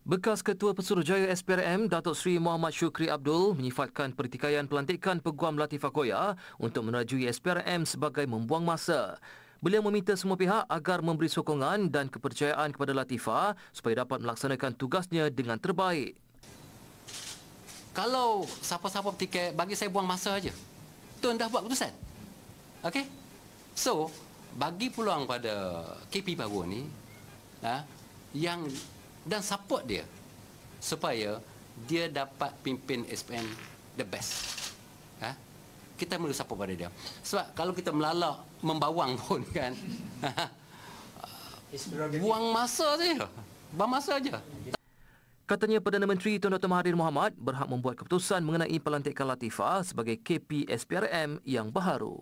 Bekas Ketua Pesuruhjaya SPRM Datuk Seri Muhammad Syukri Abdul menyifatkan pertikaian pelantikan Peguam Latifah Koya untuk menerajui SPRM sebagai membuang masa. Beliau meminta semua pihak agar memberi sokongan dan kepercayaan kepada Latifah supaya dapat melaksanakan tugasnya dengan terbaik. Kalau siapa-siapa bertikai, bagi saya buang masa aja. Tuan dah buat keputusan. Okey? So, bagi peluang pada KP baru ni, yang dan support dia supaya dia dapat pimpin SPM the best. Kita perlu support pada dia. Sebab kalau kita melalak, membawang pun kan, buang masa saja. Buang masa saja. Katanya Perdana Menteri Tun Dr. Mahathir Mohamad berhak membuat keputusan mengenai pelantikan Latifah sebagai KP SPRM yang baharu.